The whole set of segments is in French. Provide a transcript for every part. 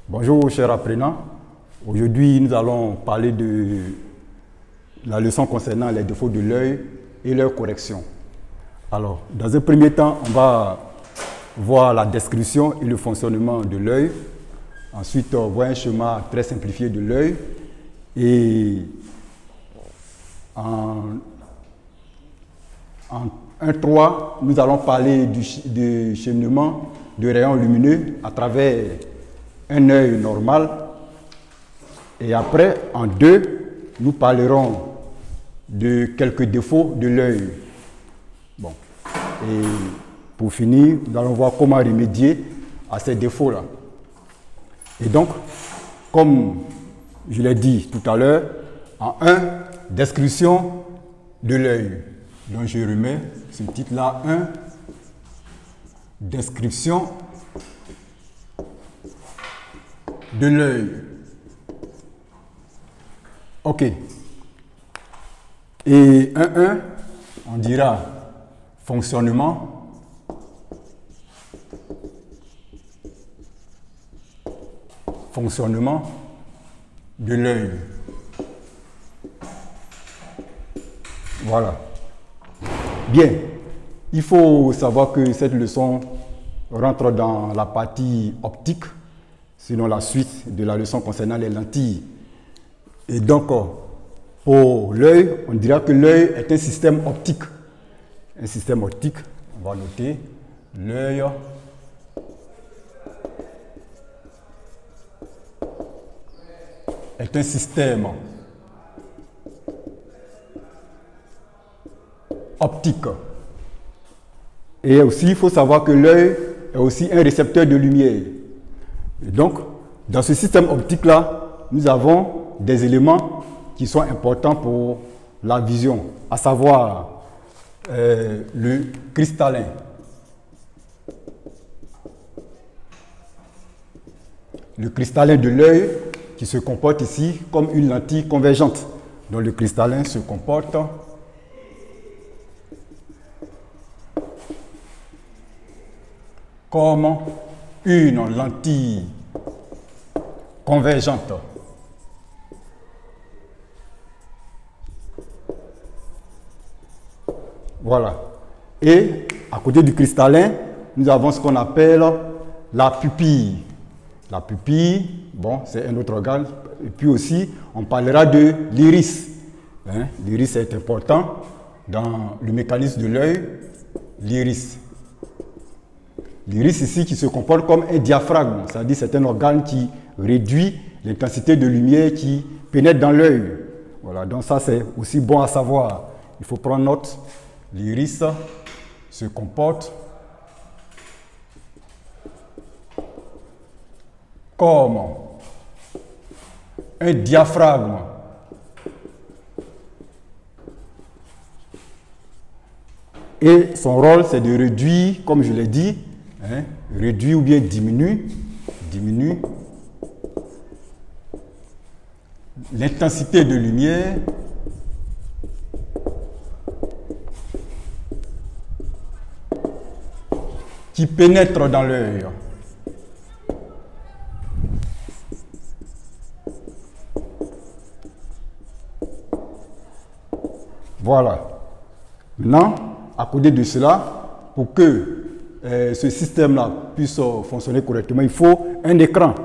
Bonjour chers apprenants, aujourd'hui nous allons parler de la leçon concernant les défauts de l'œil et leur correction. Alors, dans un premier temps, on va voir la description et le fonctionnement de l'œil. Ensuite, on voit un schéma très simplifié de l'œil. Et en 1.3, nous allons parler du cheminement de rayons lumineux à travers un œil normal. Et après, en 2, nous parlerons de quelques défauts de l'œil. Bon. Et pour finir, nous allons voir comment remédier à ces défauts-là. Et donc, comme je l'ai dit tout à l'heure, en 1, description de l'œil. Donc je remets ce titre-là, 1, description de l'œil. OK. Et 1.1, on dira fonctionnement. Fonctionnement de l'œil. Voilà. Bien. Il faut savoir que cette leçon rentre dans la partie optique, sinon la suite de la leçon concernant les lentilles. Et donc, pour l'œil, on dira que l'œil est un système optique. Un système optique, on va noter l'œil est un système optique. Et aussi, il faut savoir que l'œil est aussi un récepteur de lumière. Et donc, dans ce système optique-là, nous avons des éléments qui sont importants pour la vision, à savoir le cristallin. Le cristallin de l'œil qui se comporte ici comme une lentille convergente. Donc le cristallin se comporte comme une lentille convergente. Voilà. Et à côté du cristallin, nous avons ce qu'on appelle la pupille. La pupille, bon, c'est un autre organe. Et puis aussi, on parlera de l'iris. Hein? L'iris est important dans le mécanisme de l'œil. L'iris. L'iris ici qui se comporte comme un diaphragme. C'est-à-dire c'est un organe qui réduit l'intensité de lumière qui pénètre dans l'œil. Voilà, donc ça c'est aussi bon à savoir. Il faut prendre note. L'iris se comporte comme un diaphragme et son rôle c'est de réduire, comme je l'ai dit, hein, réduire ou bien diminuer l'intensité de lumière qui pénètre dans l'œil. Voilà. Maintenant, à côté de cela, pour que ce système-là puisse fonctionner correctement, il faut un écran.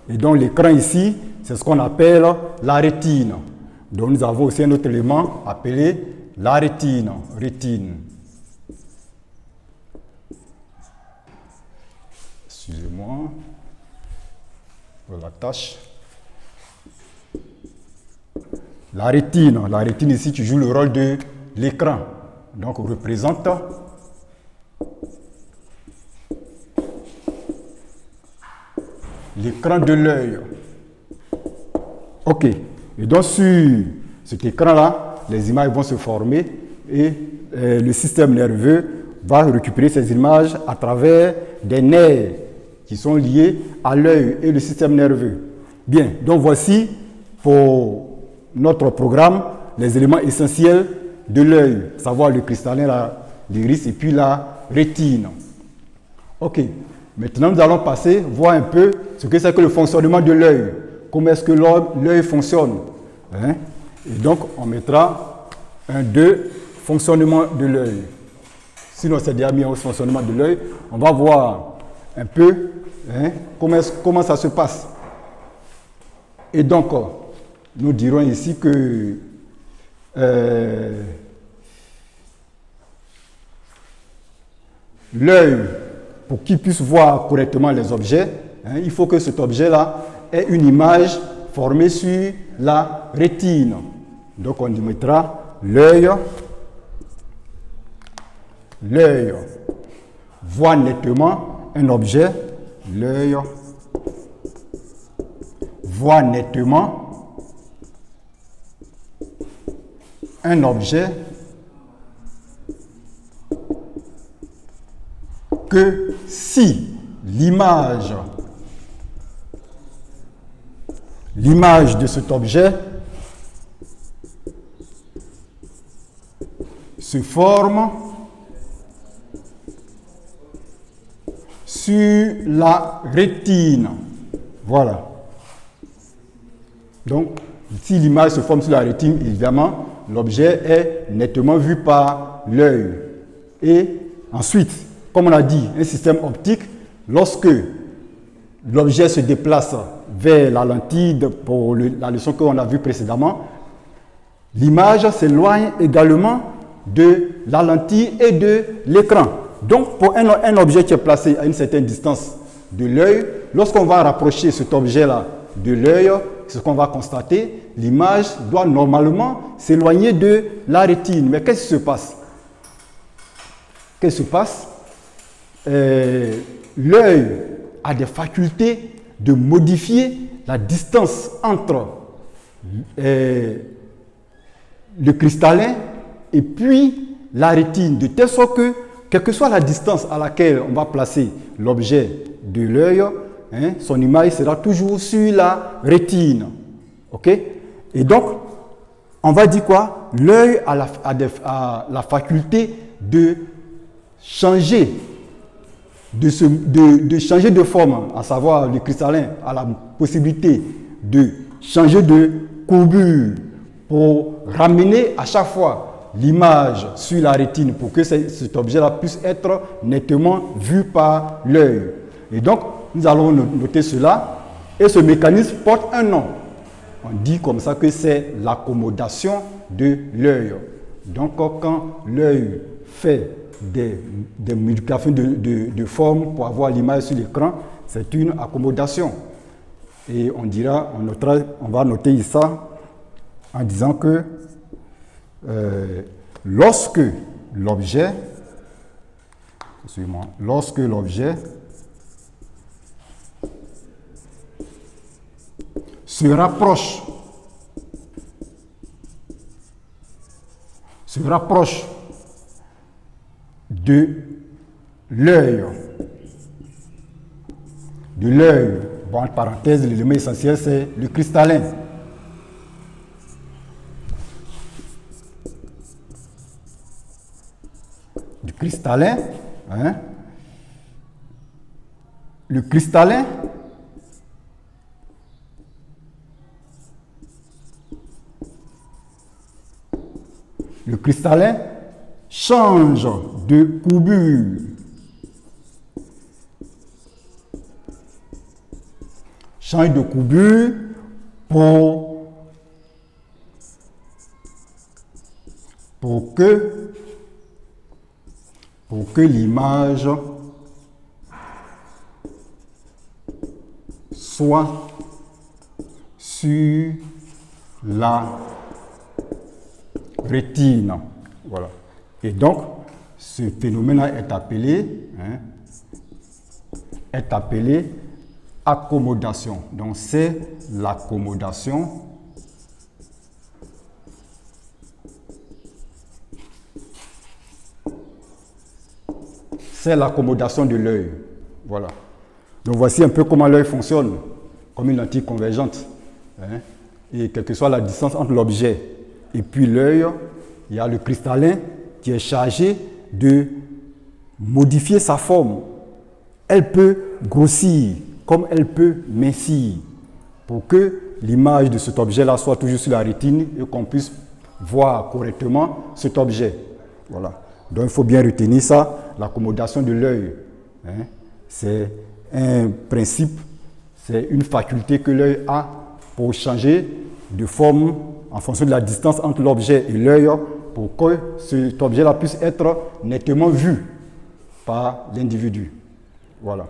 Et donc l'écran ici, c'est ce qu'on appelle la rétine. Donc nous avons aussi un autre élément appelé la rétine. Rétine. Excusez-moi pour la tâche. La rétine ici qui joue le rôle de l'écran. Donc on représente l'écran de l'œil. Ok. Et donc sur cet écran-là, les images vont se former et le système nerveux va récupérer ces images à travers des nerfs qui sont liés à l'œil et le système nerveux. Bien, donc voici pour notre programme les éléments essentiels de l'œil, savoir le cristallin, l'iris et puis la rétine. Ok, Maintenant, nous allons passer, voir un peu ce que c'est que le fonctionnement de l'œil. Comment est-ce que l'œil fonctionne. Hein? Et donc, on mettra un 2, fonctionnement de l'œil. Sinon, c'est déjà mis au fonctionnement de l'œil. On va voir un peu hein, comment ça se passe. Et donc, nous dirons ici que l'œil, pour qu'il puisse voir correctement les objets, hein, il faut que cet objet-là ait une image formée sur la rétine. Donc, on y mettra l'œil. L'œil voit nettement un objet. L'œil voit nettement un objet que si l'image de cet objet se forme sur la rétine. Voilà. Donc, si l'image se forme sur la rétine, évidemment, l'objet est nettement vu par l'œil. Et ensuite, comme on a dit, un système optique, lorsque l'objet se déplace vers la lentille pour la leçon qu'on a vue précédemment, l'image s'éloigne également de la lentille et de l'écran. Donc, pour un objet qui est placé à une certaine distance de l'œil, lorsqu'on va rapprocher cet objet-là de l'œil, ce qu'on va constater, l'image doit normalement s'éloigner de la rétine. Mais qu'est-ce qui se passe? Qu'est-ce qui se passe? L'œil a des facultés de modifier la distance entre le cristallin et puis la rétine, de telle sorte que, quelle que soit la distance à laquelle on va placer l'objet de l'œil, hein, son image sera toujours sur la rétine. Ok? Et donc, on va dire quoi? L'œil a la faculté de changer de changer de forme, à savoir le cristallin a la possibilité de changer de courbure pour ramener à chaque fois l'image sur la rétine pour que cet objet-là puisse être nettement vu par l'œil. Et donc, nous allons noter cela et ce mécanisme porte un nom. On dit comme ça que c'est l'accommodation de l'œil. Donc, quand l'œil fait des modifications de forme pour avoir l'image sur l'écran, c'est une accommodation. Et on dira, on va noter ça en disant que lorsque l'objet se rapproche de l'œil, bon, en parenthèse, l'élément essentiel c'est le cristallin. Du cristallin, hein? Le cristallin change de courbure. Change de courbure pour que l'image soit sur la rétine. Voilà. Et donc, ce phénomène est appelé accommodation. Donc, c'est l'accommodation de l'œil. Voilà. Donc, voici un peu comment l'œil fonctionne, comme une lentille convergente. Hein? Et quelle que soit la distance entre l'objet et puis l'œil, il y a le cristallin qui est chargé de modifier sa forme. elle peut grossir comme elle peut mincir pour que l'image de cet objet-là soit toujours sur la rétine et qu'on puisse voir correctement cet objet. Voilà. Donc, il faut bien retenir ça, l'accommodation de l'œil. Hein, c'est un principe, c'est une faculté que l'œil a pour changer de forme en fonction de la distance entre l'objet et l'œil pour que cet objet-là puisse être nettement vu par l'individu. Voilà.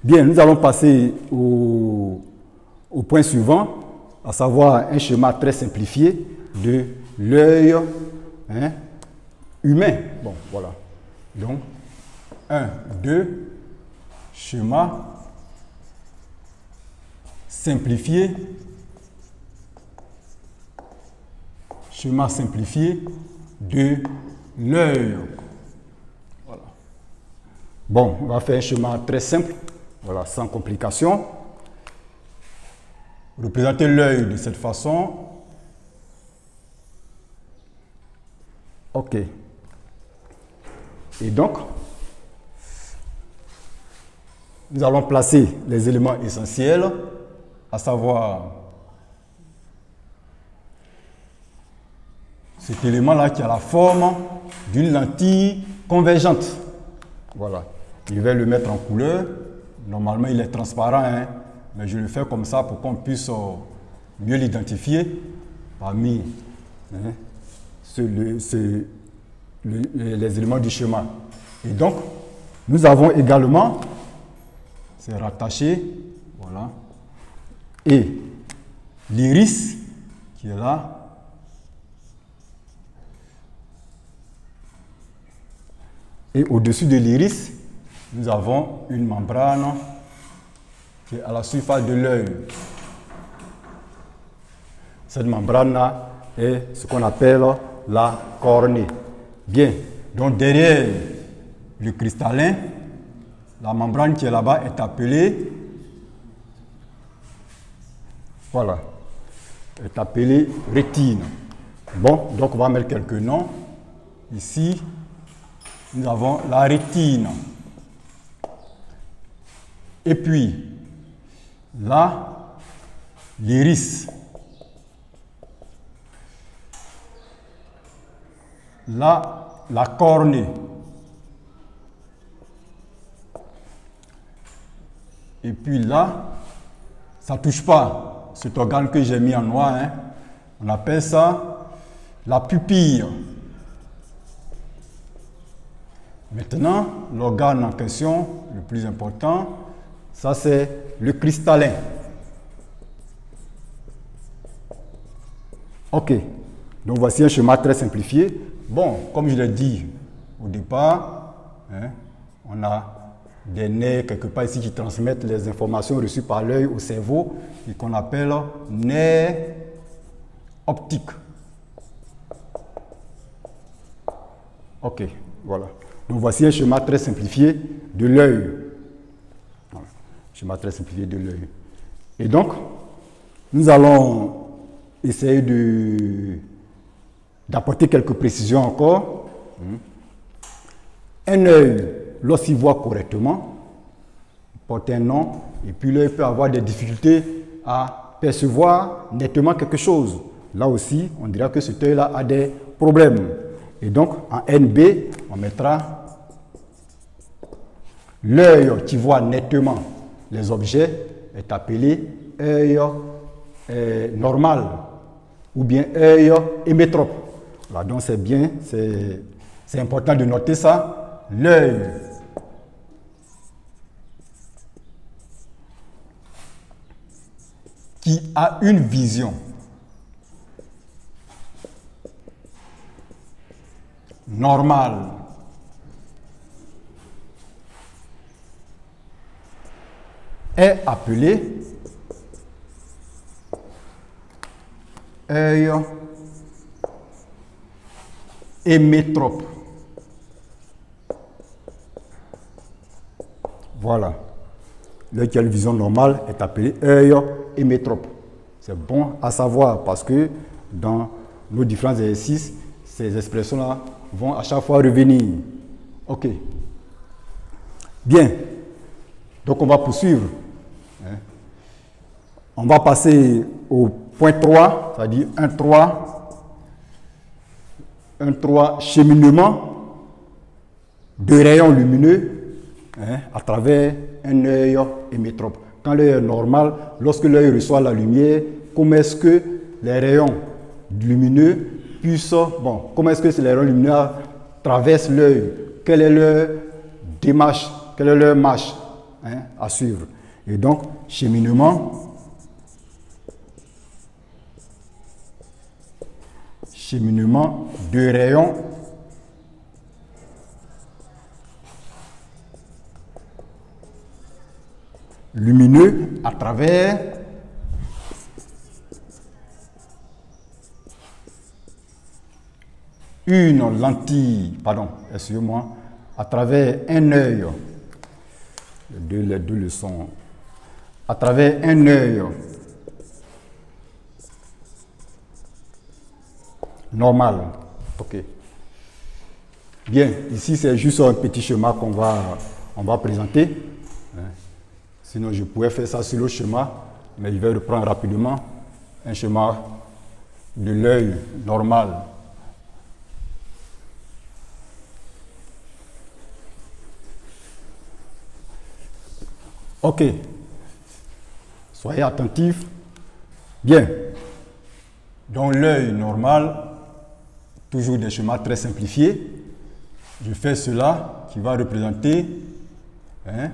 Bien, nous allons passer au point suivant, à savoir un schéma très simplifié de l'œil humain. Bon, voilà. Donc, 1, 2, schéma simplifié. Schéma simplifié de l'œil. Voilà. Bon, on va faire un schéma très simple, voilà, sans complication. Représenter l'œil de cette façon. OK. Et donc, nous allons placer les éléments essentiels, à savoir cet élément-là qui a la forme d'une lentille convergente. Voilà. Je vais le mettre en couleur. Normalement, il est transparent, hein, mais je le fais comme ça pour qu'on puisse mieux l'identifier parmi les éléments du schéma. Et donc, nous avons également, c'est rattaché, voilà, et l'iris qui est là. Et au-dessus de l'iris, nous avons une membrane qui est à la surface de l'œil. Cette membrane-là est ce qu'on appelle la cornée. Bien, donc derrière le cristallin, la membrane qui est là-bas est appelée, voilà, est appelée rétine. Bon, donc on va mettre quelques noms. Ici, nous avons la rétine. Et puis, là, l'iris. Là, la cornée. Et puis là, ça ne touche pas cet organe que j'ai mis en noir. Hein. On appelle ça la pupille. Maintenant, l'organe en question, le plus important, ça c'est le cristallin. Ok, donc voici un schéma très simplifié. Bon, comme je l'ai dit au départ, hein, on a des nerfs quelque part ici qui transmettent les informations reçues par l'œil au cerveau et qu'on appelle nerfs optiques. Ok, voilà. Donc voici un schéma très simplifié de l'œil. Voilà. Schéma très simplifié de l'œil. Et donc, nous allons essayer d'apporter quelques précisions encore. Un œil, lorsqu'il voit correctement, porte un nom, et puis l'œil peut avoir des difficultés à percevoir nettement quelque chose. Là aussi, on dira que cet œil-là a des problèmes. Et donc, en NB, on mettra l'œil qui voit nettement les objets est appelé œil normal ou bien œil hémétrope. Voilà, donc c'est bien, c'est important de noter ça. L'œil qui a une vision normale est appelé œil hémétrope. Voilà. L'œil qui a une vision normale est appelé œil hémétrope. C'est bon à savoir parce que dans nos différents exercices, ces expressions-là vont à chaque fois revenir. Ok. Bien. Donc on va poursuivre. Hein. On va passer au point 3, c'est-à-dire 1,3 cheminement de rayons lumineux hein, à travers un œil hémétrope. Quand l'œil est normal, lorsque l'œil reçoit la lumière, comment est-ce que les rayons lumineux puissent, bon, comment est-ce que les rayons lumineux traversent l'œil? Quelle est leur démarche, quelle est leur marche hein, à suivre? Et donc, cheminement de rayons lumineux à travers une lentille, pardon, excusez-moi, à travers un œil, les deux leçons, à travers un œil normal. Ok. Bien, ici c'est juste un petit schéma qu'on va présenter. Sinon je pourrais faire ça sur le schéma, mais je vais reprendre rapidement un schéma de l'œil normal. Ok. Soyez attentifs. Bien. Dans l'œil normal, toujours des schémas très simplifiés, je fais cela qui va représenter hein,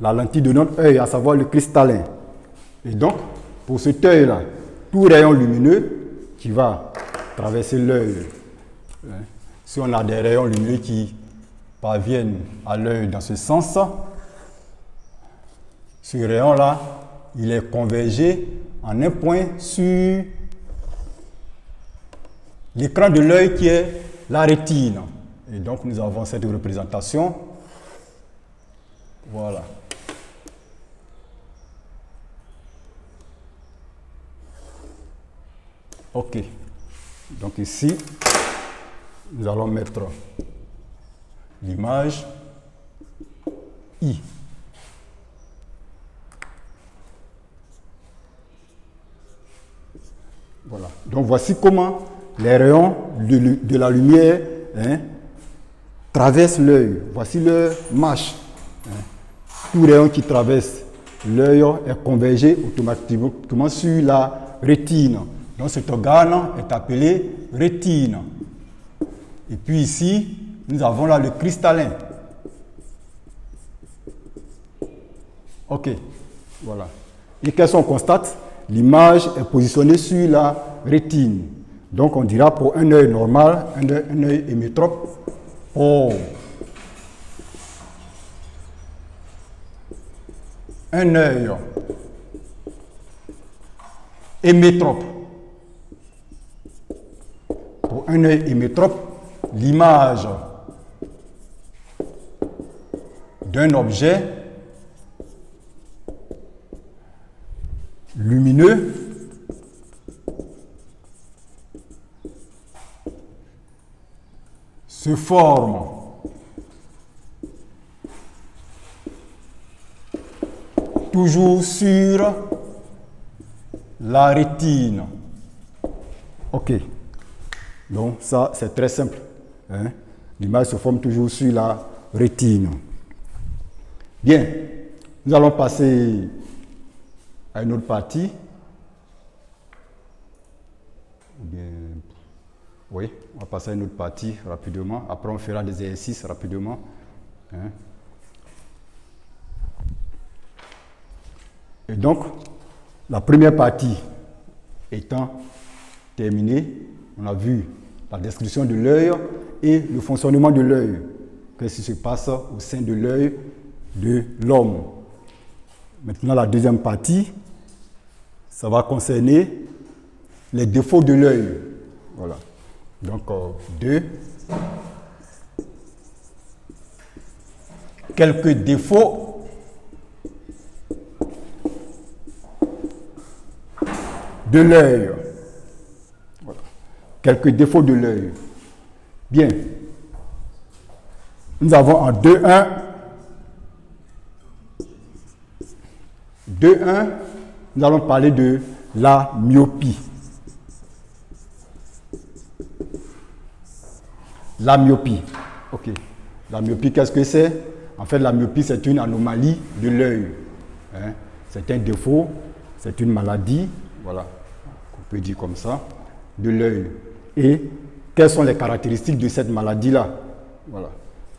la lentille de notre œil, à savoir le cristallin. Et donc, pour cet œil-là, tout rayon lumineux qui va traverser l'œil, hein, si on a des rayons lumineux qui parviennent à l'œil dans ce sens, ce rayon-là, il est convergé en un point sur l'écran de l'œil qui est la rétine. Et donc, nous avons cette représentation. Voilà. Ok. Donc ici, nous allons mettre l'image I. Voilà. Donc voici comment les rayons de la lumière hein, traversent l'œil. Voici leur marche. Hein. Tout rayon qui traverse l'œil est convergé automatiquement sur la rétine. Donc cet organe est appelé rétine. Et puis ici, nous avons là le cristallin. Ok, voilà. Et qu'est-ce qu'on constate? L'image est positionnée sur la rétine. Donc on dira pour un œil normal, un œil hémétrope, pour un œil hémétrope. Pour un œil hémétrope, l'image d'un objet lumineux se forme toujours sur la rétine. Ok. Donc ça, c'est très simple. Hein? L'image se forme toujours sur la rétine. Bien. Nous allons passer à une autre partie. Bien. Oui, on va passer à une autre partie rapidement. Après, on fera des exercices rapidement. Hein? Et donc, la première partie étant terminée, on a vu la description de l'œil et le fonctionnement de l'œil. Qu'est-ce qui se passe au sein de l'œil de l'homme. Maintenant, la deuxième partie, ça va concerner les défauts de l'œil. Voilà. Donc, quelques défauts de l'œil. Voilà. Quelques défauts de l'œil. Bien. Nous avons en 2.1 2.1, nous allons parler de la myopie. La myopie. Ok. La myopie, qu'est-ce que c'est? En fait, la myopie, c'est une anomalie de l'œil. Hein? C'est un défaut, c'est une maladie, voilà, on peut dire comme ça, de l'œil. Et quelles sont les caractéristiques de cette maladie-là? Voilà.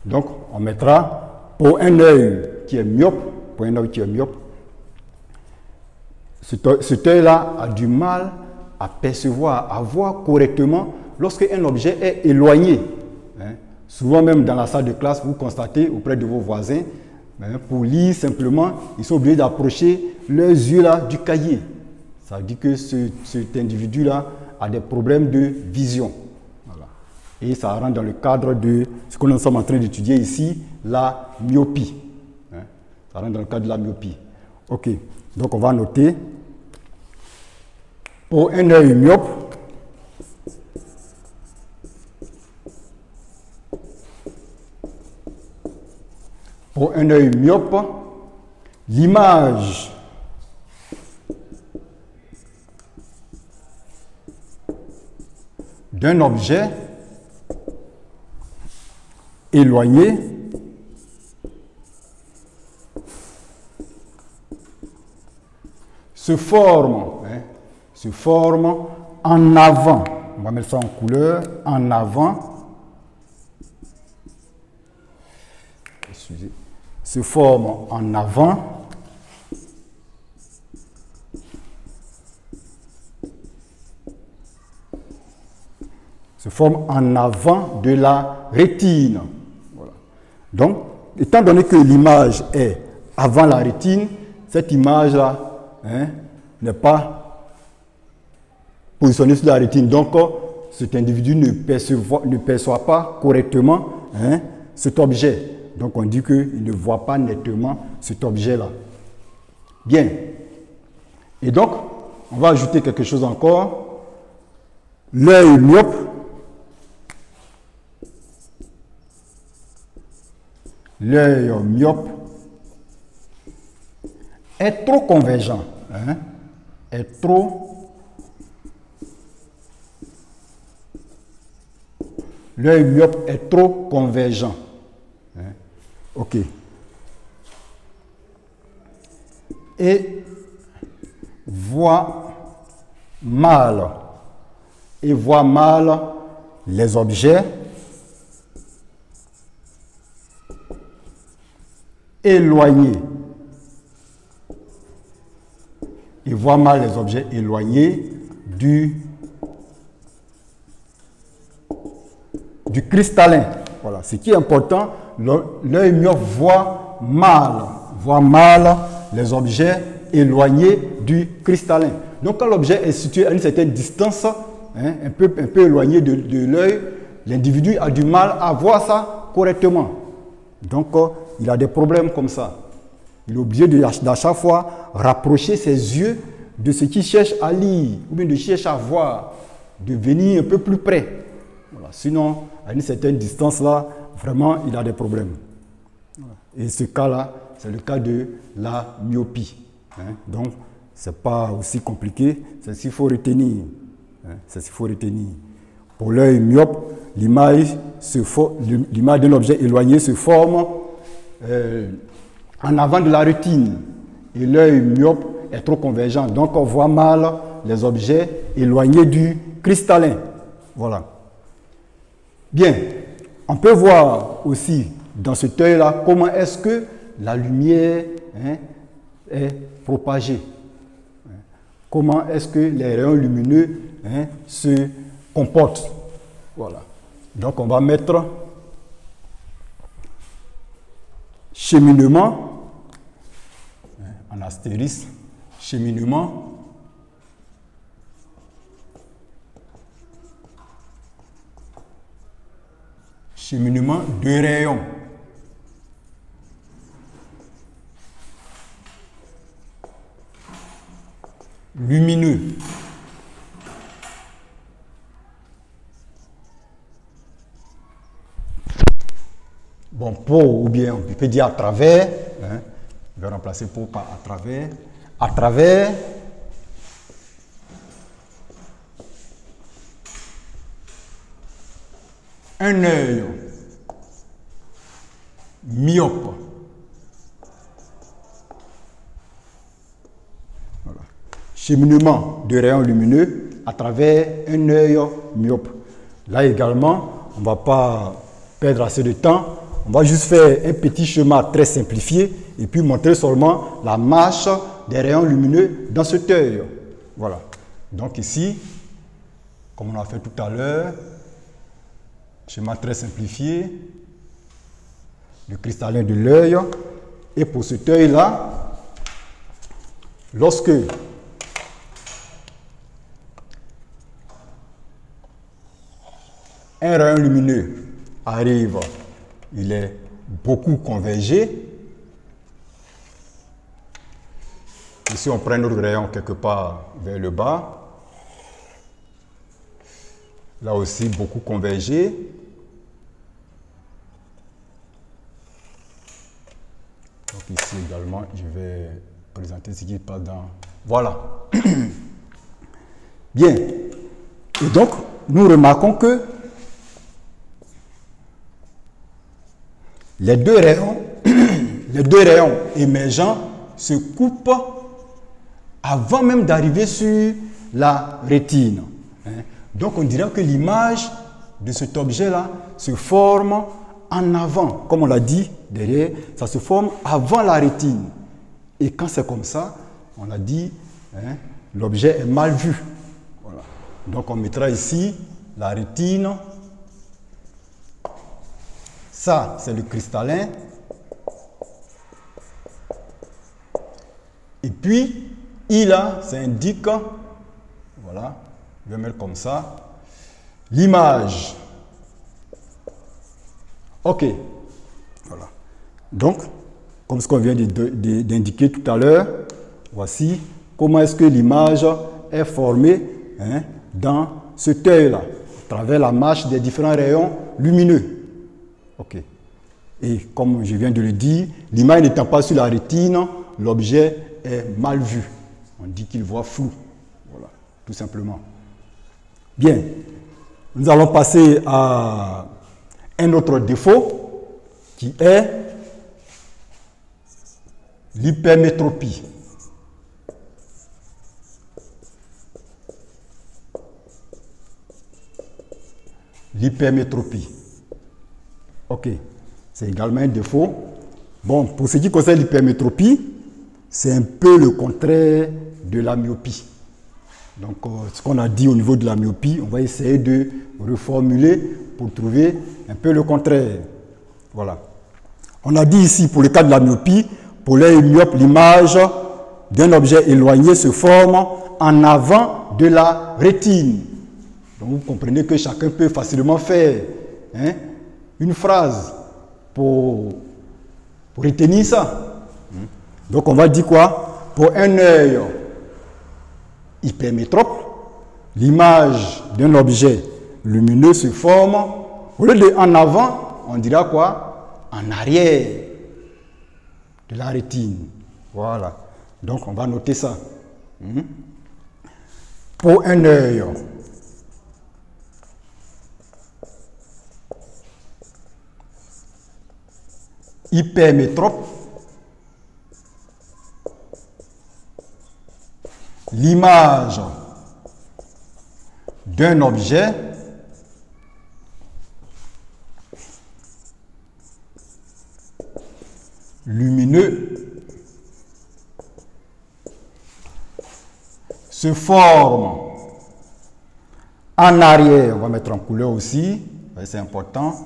Donc, on mettra pour un œil qui est myope, cet œil-là a du mal à percevoir, à voir correctement lorsqu'un objet est éloigné. Hein. Souvent même dans la salle de classe, vous constatez auprès de vos voisins, hein, pour lire simplement, ils sont obligés d'approcher leurs yeux là du cahier. Ça veut dire que cet individu-là a des problèmes de vision. Voilà. Et ça rentre dans le cadre de ce que nous sommes en train d'étudier ici, la myopie. Hein. Ça rentre dans le cadre de la myopie. Ok, donc on va noter. Pour un œil myope, l'image d'un objet éloigné se forme en avant. On va mettre ça en couleur, en avant. Excusez. Se forme en avant. Se forme en avant de la rétine. Voilà. Donc, étant donné que l'image est avant la rétine, cette image-là, hein, n'est pas positionné sur la rétine. Donc, cet individu ne perçoit pas correctement, hein, cet objet. Donc, on dit qu'il ne voit pas nettement cet objet-là. Bien. Et donc, on va ajouter quelque chose encore. L'œil myope est trop convergent. Hein, l'œil myope est trop convergent. Hein? Ok. Et voit mal les objets éloignés. Il voit mal les objets éloignés du cristallin. Voilà. Ce qui est important, l'œil myope voit mal les objets éloignés du cristallin. Donc, quand l'objet est situé à une certaine distance, hein, un peu éloigné de l'œil, l'individu a du mal à voir ça correctement. Donc, il a des problèmes comme ça. Il est obligé d'à chaque fois rapprocher ses yeux de ce qu'il cherche à lire, ou bien de chercher à voir, de venir un peu plus près. Voilà. Sinon, à une certaine distance là, vraiment, il a des problèmes. Voilà. Et ce cas-là, c'est le cas de la myopie. Hein. Donc, ce n'est pas aussi compliqué, c'est ce qu'il faut retenir. Hein. C'est ce qu'il faut retenir. Pour l'œil myope, l'image d'un objet éloigné se forme en avant de la rétine. Et l'œil myope est trop convergent. Donc, on voit mal les objets éloignés du cristallin. Voilà. Bien. On peut voir aussi dans cet œil-là comment est-ce que la lumière, hein, est propagée. Comment est-ce que les rayons lumineux, hein, se comportent. Voilà. Donc, on va mettre cheminement, en astérisque, cheminement, de rayons. Lumineux. Bon, pour, ou bien on peut dire à travers, hein, je vais remplacer pour par à travers. à travers un œil myope. Voilà. Cheminement de rayons lumineux à travers un œil myope. Là également, on ne va pas perdre assez de temps. On va juste faire un petit schéma très simplifié et puis montrer seulement la marche des rayons lumineux dans cet œil. Voilà. Donc ici, comme on a fait tout à l'heure, schéma très simplifié, le cristallin de l'œil. Et pour cet œil-là, lorsque un rayon lumineux arrive, il est beaucoup convergé. Ici, on prend notre rayon quelque part vers le bas. Là aussi, beaucoup convergé. Donc ici également, je vais présenter ce qui passe dans... Voilà. Bien. Et donc, nous remarquons que les deux rayons émergents se coupent avant même d'arriver sur la rétine. Donc on dirait que l'image de cet objet-là se forme en avant. Comme on l'a dit derrière, ça se forme avant la rétine. Et quand c'est comme ça, on a dit, l'objet est mal vu. Voilà. Donc on mettra ici la rétine. Ça, c'est le cristallin. Et puis, I là, ça indique, voilà, je vais mettre comme ça, l'image. Ok. Voilà. Donc, comme ce qu'on vient d'indiquer tout à l'heure, voici comment est-ce que l'image est formée dans cet œil-là, à travers la marche des différents rayons lumineux. Ok. Et comme je viens de le dire, l'image n'étant pas sur la rétine, l'objet est mal vu. On dit qu'il voit flou. Voilà, tout simplement. Bien. Nous allons passer à un autre défaut qui est l'hypermétropie. L'hypermétropie. Ok, c'est également un défaut. Bon, pour ce qui concerne l'hypermétropie, c'est un peu le contraire de la myopie. Donc, ce qu'on a dit au niveau de la myopie, on va essayer de reformuler pour trouver un peu le contraire. Voilà. On a dit ici, pour le cas de la myopie, pour l'œil myope, l'image d'un objet éloigné se forme en avant de la rétine. Donc, vous comprenez que chacun peut facilement faire une phrase pour retenir ça. Donc, on va dire quoi? Pour un œil hypermétrope, l'image d'un objet lumineux se forme, au lieu de en avant, on dira quoi? En arrière de la rétine. Voilà. Donc, on va noter ça. Pour un œil hypermétrope, l'image d'un objet lumineux se forme en arrière, on va mettre en couleur aussi, c'est important,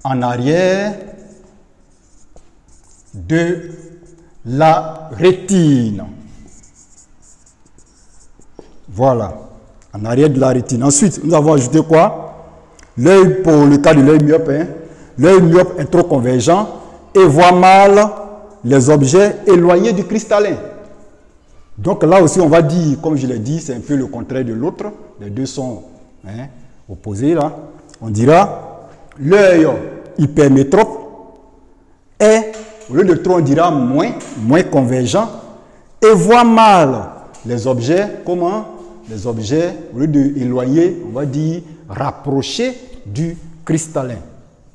en arrière de la rétine. Voilà, en arrière de la rétine. Ensuite, nous avons ajouté quoi? L'œil, pour le cas de l'œil myope, l'œil myope est trop convergent et voit mal les objets éloignés du cristallin. Donc là aussi, on va dire, comme je l'ai dit, c'est un peu le contraire de l'autre. Les deux sont opposés là. On dira l'œil hypermétrope est, au lieu de trop, on dira moins convergent et voit mal les objets, comment? Les objets, au lieu d'éloigner, on va dire rapprocher du cristallin.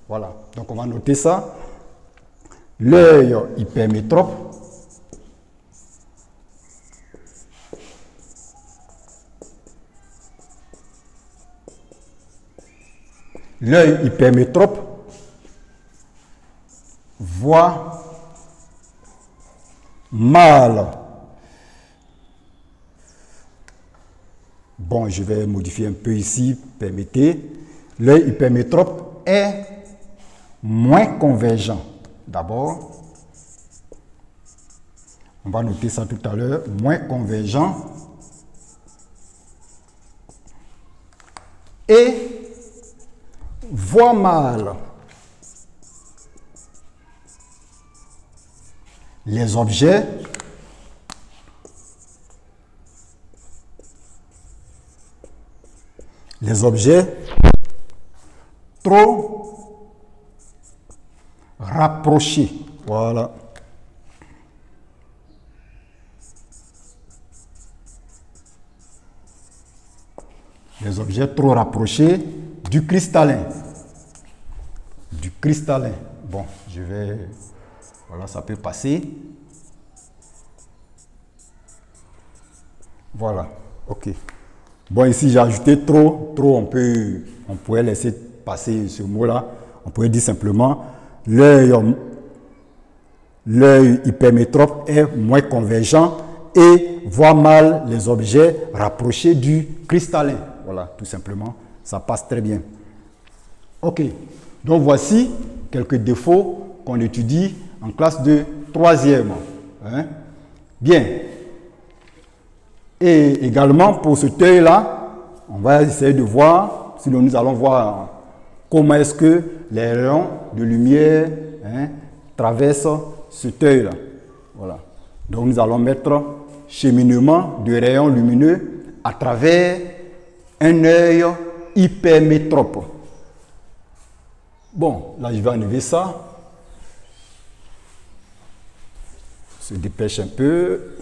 Voilà, donc on va noter ça. L'œil hypermétrope voit mal. Bon, je vais modifier un peu ici, permettez. L'œil hypermétrope est moins convergent. D'abord, on va noter ça tout à l'heure, moins convergent et voit mal les objets trop rapprochés. Voilà. Les objets trop rapprochés du cristallin. Bon, je vais... Voilà, ça peut passer. Voilà, ok. Bon, ici, j'ai ajouté trop, on pourrait laisser passer ce mot-là. On pourrait dire simplement, l'œil hypermétrope est moins convergent et voit mal les objets rapprochés du cristallin. Voilà, tout simplement, ça passe très bien. Ok, donc voici quelques défauts qu'on étudie en classe de 3e. Hein? Bien. Et également, pour ce œil-là, on va essayer de voir, si nous allons voir comment est-ce que les rayons de lumière traversent cet œil-là. Voilà. Donc, nous allons mettre cheminement de rayons lumineux à travers un œil hypermétrope. Bon, là, je vais enlever ça. Se dépêche un peu.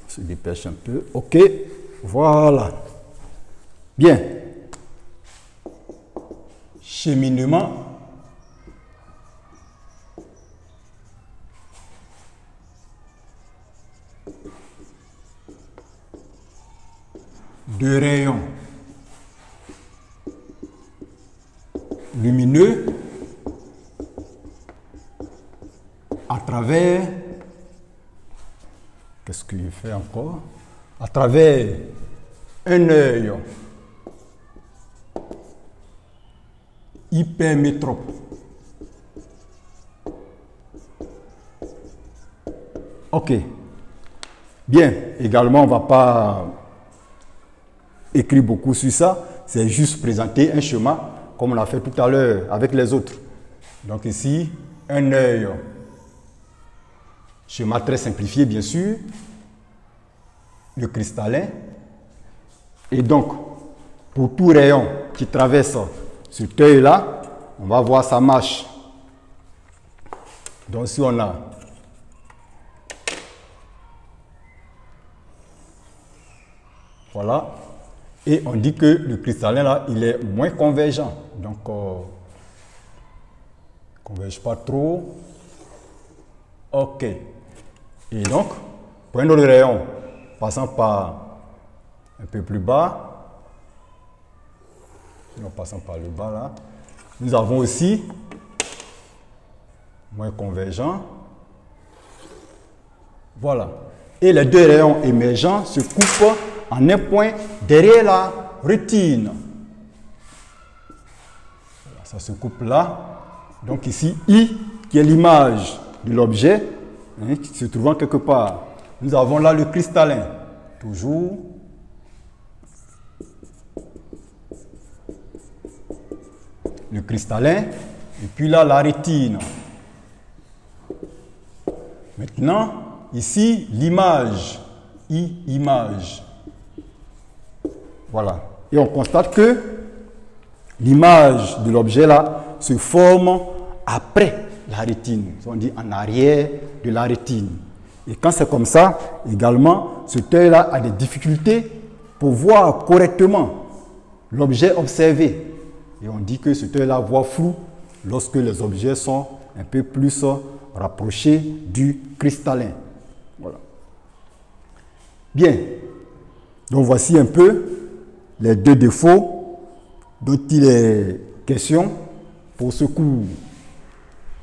Se dépêche un peu. Ok, voilà. Bien. Cheminement de rayons lumineux à travers, qu'est-ce qu'il fait encore? À travers un œil hypermétrope. Ok. Bien. Également, on ne va pas écrire beaucoup sur ça. C'est juste présenter un schéma comme on l'a fait tout à l'heure avec les autres. Donc ici, un œil. Schéma très simplifié, bien sûr. Le cristallin. Et donc, pour tout rayon qui traverse cet œil-là, on va voir sa marche. Donc, si on a voilà. Et on dit que le cristallin, là, il est moins convergent. Donc, converge pas trop. OK. Et donc, prenons le rayon, passant par un peu plus bas. Sinon, passant par le bas, là. Nous avons aussi moins convergent. Voilà. Et les deux rayons émergents se coupent en un point derrière la rétine. Voilà, ça se coupe là. Donc ici, I, qui est l'image de l'objet, qui se trouvant quelque part. Nous avons là le cristallin. Toujours. Le cristallin. Et puis là, la rétine. Maintenant, ici, l'image. I, image. Voilà. Et on constate que l'image de l'objet là se forme après la rétine. On dit en arrière de la rétine. Et quand c'est comme ça, également, cet œil-là a des difficultés pour voir correctement l'objet observé. Et on dit que cet œil-là voit flou lorsque les objets sont un peu plus rapprochés du cristallin. Voilà. Bien. Donc voici un peu les deux défauts dont il est question pour ce cours.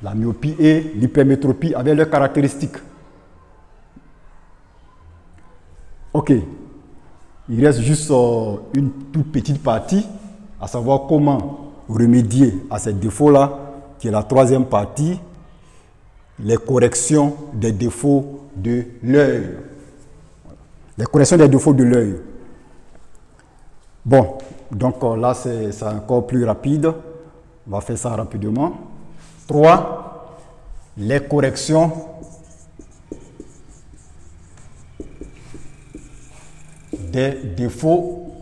La myopie et l'hypermétropie avec leurs caractéristiques. Ok. Il reste juste une toute petite partie, à savoir comment remédier à ces défauts-là, qui est la troisième partie, les corrections des défauts de l'œil. Les corrections des défauts de l'œil. Bon, donc là, c'est encore plus rapide. On va faire ça rapidement. 3. Les corrections des défauts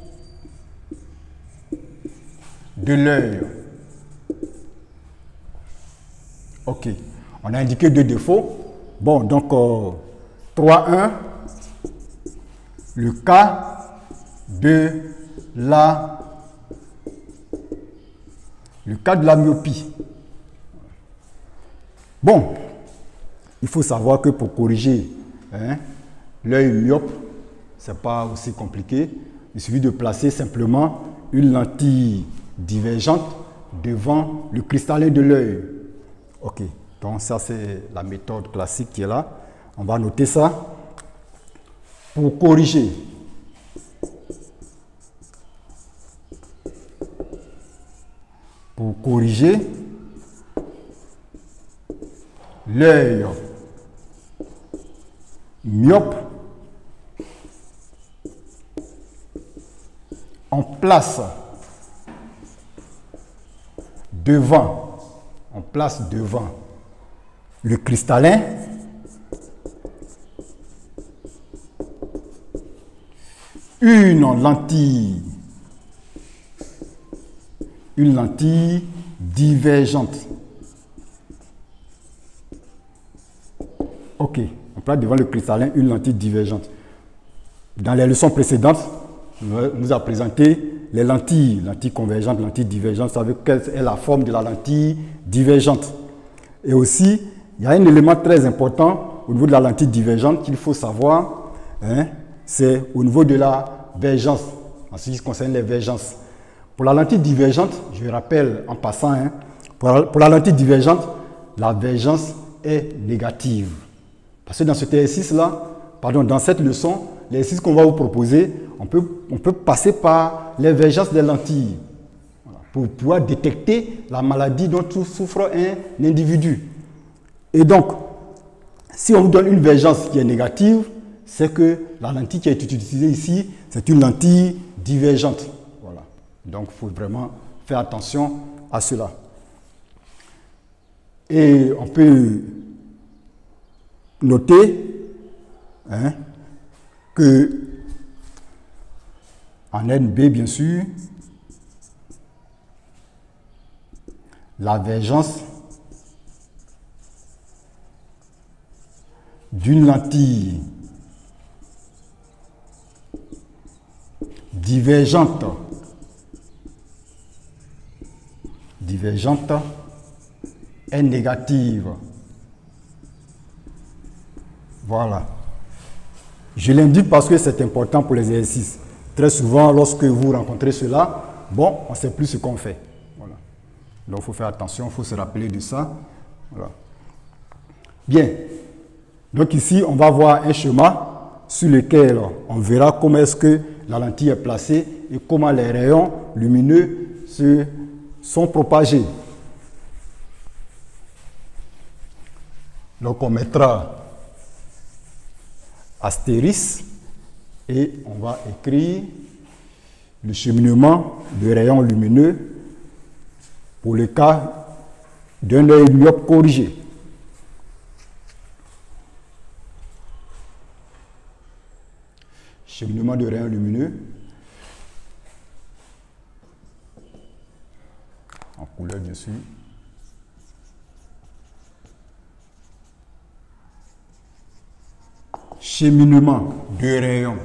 de l'œil. Ok. On a indiqué deux défauts. Bon, donc 3.1. Le cas de la myopie. Bon, il faut savoir que pour corriger l'œil myope, ce n'est pas aussi compliqué. Il suffit de placer simplement une lentille divergente devant le cristallin de l'œil. Ok, donc ça c'est la méthode classique qui est là. On va noter ça. Pour corriger l'œil myope, on place devant le cristallin une lentille divergente. Ok, on place devant le cristallin une lentille divergente. Dans les leçons précédentes, on nous a présenté les lentilles convergentes, lentilles divergentes. Vous savez quelle est la forme de la lentille divergente. Et aussi, il y a un élément très important au niveau de la lentille divergente qu'il faut savoir, c'est au niveau de la vergence, en ce qui concerne les vergences. Pour la lentille divergente, je rappelle en passant, pour la lentille divergente, la vergence est négative. Parce que dans cet exercice-là, dans cette leçon, l'exercice qu'on va vous proposer, on peut passer par les vergences des lentilles pour pouvoir détecter la maladie dont souffre un individu. Et donc, si on vous donne une vergence qui est négative, c'est que la lentille qui a été utilisée ici, c'est une lentille divergente. Voilà. Donc, il faut vraiment faire attention à cela. Et on peut noter que en NB, bien sûr, la vergence d'une lentille divergente est négative. Voilà. Je l'indique parce que c'est important pour les exercices. Très souvent, lorsque vous rencontrez cela, bon, on ne sait plus ce qu'on fait. Voilà. Donc, il faut faire attention, il faut se rappeler de ça. Voilà. Bien. Donc ici, on va voir un schéma sur lequel on verra comment est-ce que la lentille est placée et comment les rayons lumineux se sont propagés. Donc on mettra astérisque et on va écrire le cheminement de rayons lumineux pour le cas d'un œil myope corrigé. Cheminement de rayons lumineux en couleur bien sûr. cheminement de rayons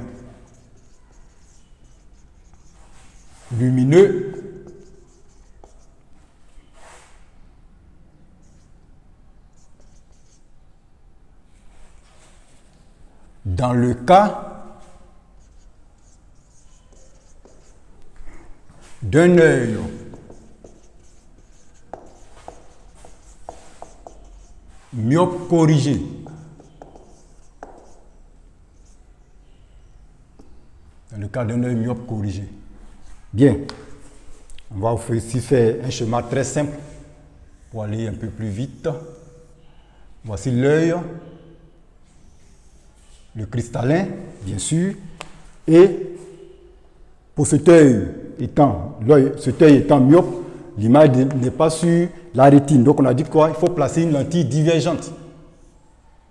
lumineux dans le cas d'un œil myope corrigé. Dans le cas d'un œil myope corrigé. Bien. On va aussi faire un schéma très simple pour aller un peu plus vite. Voici l'œil, le cristallin, bien sûr, et pour cet œil étant myope, l'image n'est pas sur la rétine. Donc on a dit quoi? Il faut placer une lentille divergente.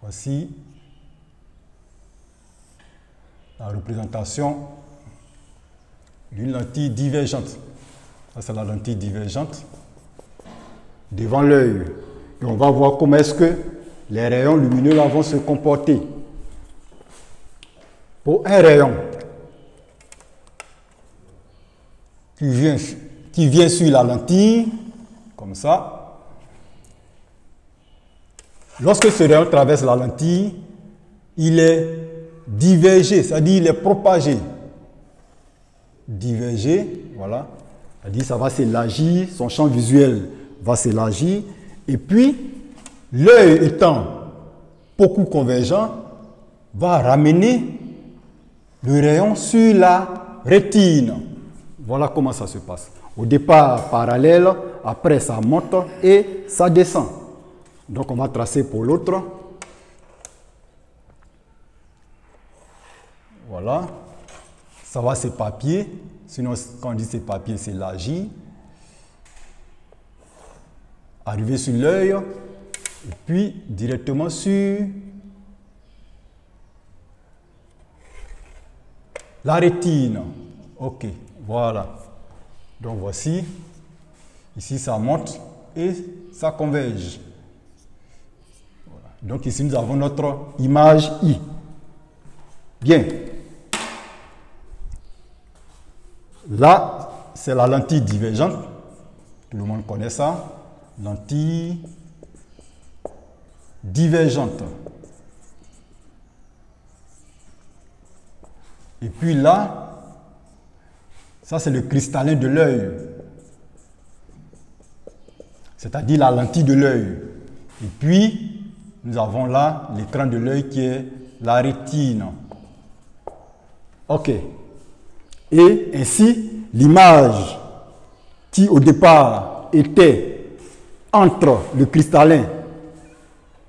Voici la représentation d'une lentille divergente. Ça, c'est la lentille divergente devant l'œil. Et on va voir comment est-ce que les rayons lumineux là vont se comporter. Pour un rayon qui vient sur la lentille, comme ça, lorsque ce rayon traverse la lentille, il est divergé, c'est-à-dire il est propagé. Divergé, voilà, c'est-à-dire ça va s'élargir, son champ visuel va s'élargir, et puis l'œil étant beaucoup convergent, va ramener le rayon sur la rétine. Voilà comment ça se passe. Au départ parallèle, après ça monte et ça descend. Donc on va tracer pour l'autre. Voilà. Ça va s'éparpiller. Sinon, quand on dit s'éparpiller, c'est s'élargir. Arriver sur l'œil. Et puis directement sur la rétine. Ok, voilà. Donc voici. Ici, ça monte et ça converge. Voilà. Donc ici, nous avons notre image I. Bien. Là, c'est la lentille divergente. Tout le monde connaît ça. Lentille divergente. Et puis là, ça c'est le cristallin de l'œil. C'est-à-dire la lentille de l'œil. Et puis, nous avons là l'écran de l'œil qui est la rétine. Ok. Et ainsi, l'image qui au départ était entre le cristallin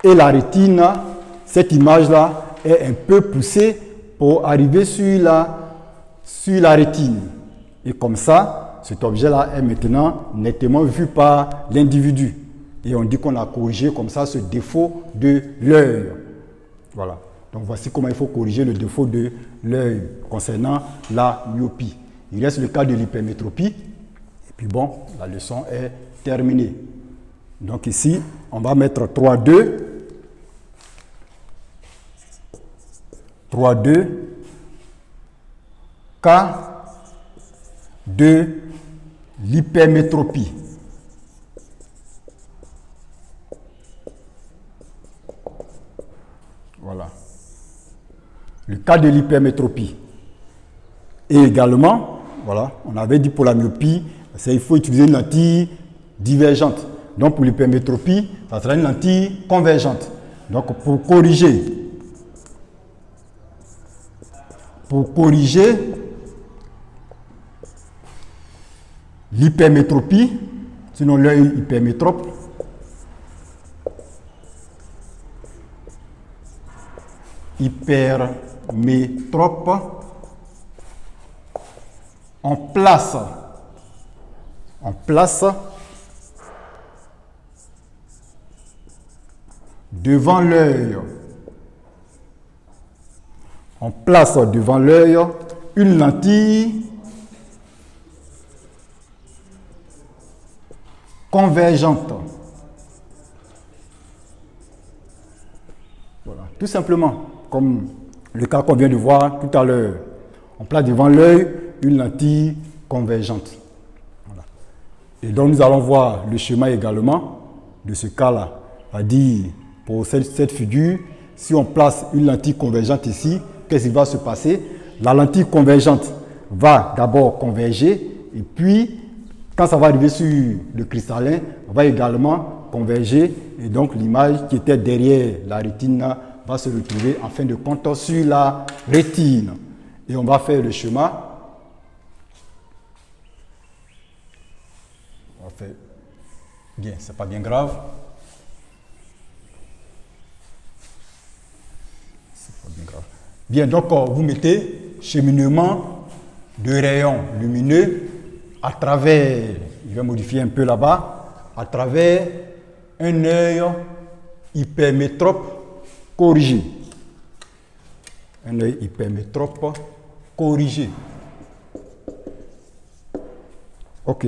et la rétine, cette image-là est un peu poussée pour arriver sur la rétine. Et comme ça, cet objet-là est maintenant nettement vu par l'individu. Et on dit qu'on a corrigé comme ça ce défaut de l'œil. Voilà. Donc voici comment il faut corriger le défaut de l'œil concernant la myopie. Il reste le cas de l'hypermétropie. Et puis bon, la leçon est terminée. Donc ici, on va mettre 3,2. 3,2. Cas de l'hypermétropie. Voilà. Le cas de l'hypermétropie. Et également, voilà, on avait dit pour la myopie, il faut utiliser une lentille divergente. Donc pour l'hypermétropie, ça sera une lentille convergente. Donc pour corriger l'hypermétropie, sinon l'œil hypermétrope, on place devant l'œil, une lentille convergente. Voilà, tout simplement, comme le cas qu'on vient de voir tout à l'heure. On place devant l'œil une lentille convergente. Voilà. Et donc nous allons voir le schéma également de ce cas-là. C'est-à-dire, pour cette figure, si on place une lentille convergente ici, qu'est-ce qui va se passer? La lentille convergente va d'abord converger, et puis, quand ça va arriver sur le cristallin, va également converger, et donc l'image qui était derrière la rétine va se retrouver en fin de compte sur la rétine. Et on va faire le schéma. On va faire bien, c'est pas bien grave. C'est pas bien grave. Bien, donc vous mettez cheminement de rayons lumineux à travers, je vais modifier un peu là-bas, à travers un œil hypermétrope corrigé. Un œil hypermétrope corrigé. Ok.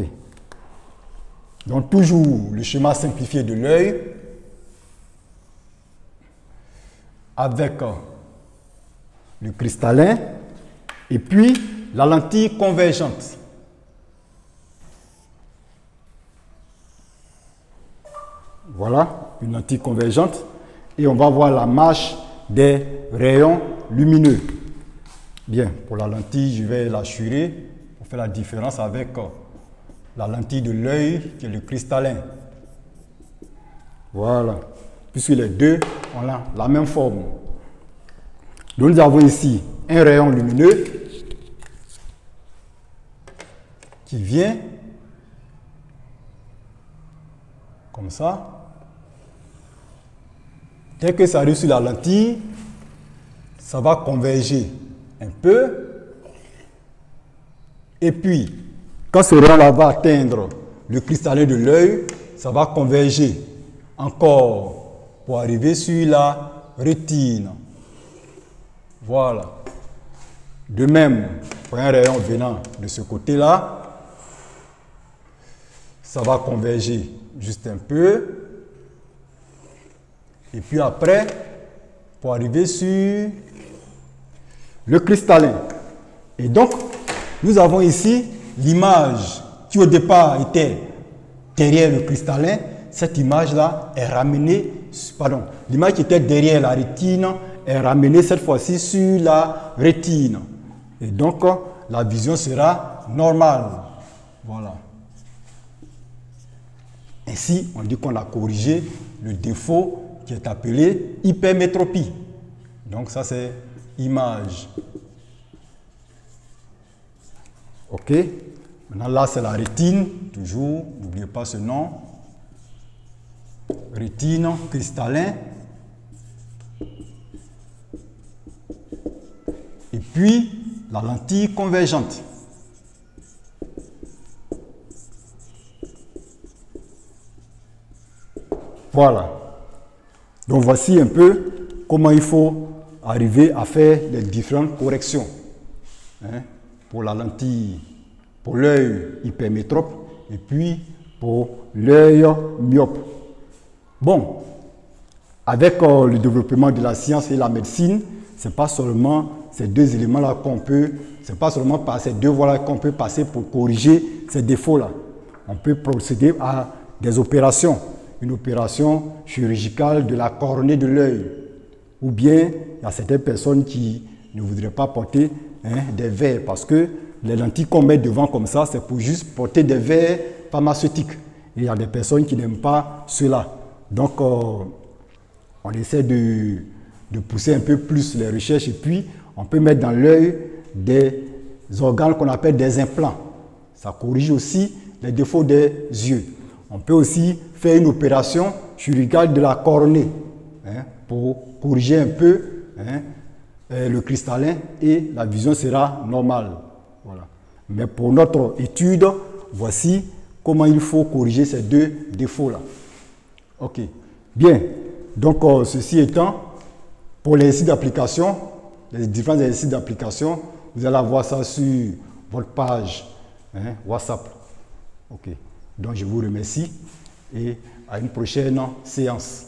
Donc toujours le schéma simplifié de l'œil avec le cristallin et puis la lentille convergente. Voilà, une lentille convergente. Et on va voir la marche des rayons lumineux. Bien, pour la lentille, je vais l'assurer. On fait la différence avec la lentille de l'œil qui est le cristallin. Voilà. Puisque les deux ont la même forme. Donc nous avons ici un rayon lumineux qui vient comme ça. Dès que ça arrive sur la lentille, ça va converger un peu. Et puis, quand ce rayon-là va atteindre le cristallin de l'œil, ça va converger encore pour arriver sur la rétine. Voilà. De même, pour un rayon venant de ce côté-là, ça va converger juste un peu. Et puis après, pour arriver sur le cristallin. Et donc, nous avons ici l'image qui au départ était derrière le cristallin. Cette image-là est ramenée, pardon, l'image qui était derrière la rétine est ramenée cette fois-ci sur la rétine. Et donc, la vision sera normale. Voilà. Ainsi, on dit qu'on a corrigé le défaut qui est appelé hypermétropie. Donc ça c'est image. Ok. Maintenant là c'est la rétine, toujours, n'oubliez pas ce nom. Rétine, cristallin. Et puis la lentille convergente. Voilà. Donc voici un peu comment il faut arriver à faire les différentes corrections pour la lentille, pour l'œil hypermétrope et puis pour l'œil myope. Bon, avec le développement de la science et la médecine, c'est pas seulement ces deux éléments-là qu'on peut, c'est pas seulement par ces deux voies-là qu'on peut passer pour corriger ces défauts-là. On peut procéder à des opérations. Une opération chirurgicale de la cornée de l'œil. Ou bien, il y a certaines personnes qui ne voudraient pas porter des verres parce que les lentilles qu'on met devant comme ça, c'est pour juste porter des verres pharmaceutiques. Et il y a des personnes qui n'aiment pas cela. Donc, on essaie de pousser un peu plus les recherches et puis on peut mettre dans l'œil des organes qu'on appelle des implants. Ça corrige aussi les défauts des yeux. On peut aussi faire une opération chirurgicale de la cornée pour corriger un peu le cristallin et la vision sera normale. Voilà. Mais pour notre étude, voici comment il faut corriger ces deux défauts-là. Ok. Bien. Donc, ceci étant, pour les exercices d'application, les différents exercices d'application, vous allez avoir ça sur votre page WhatsApp. Ok. Donc, je vous remercie et à une prochaine séance.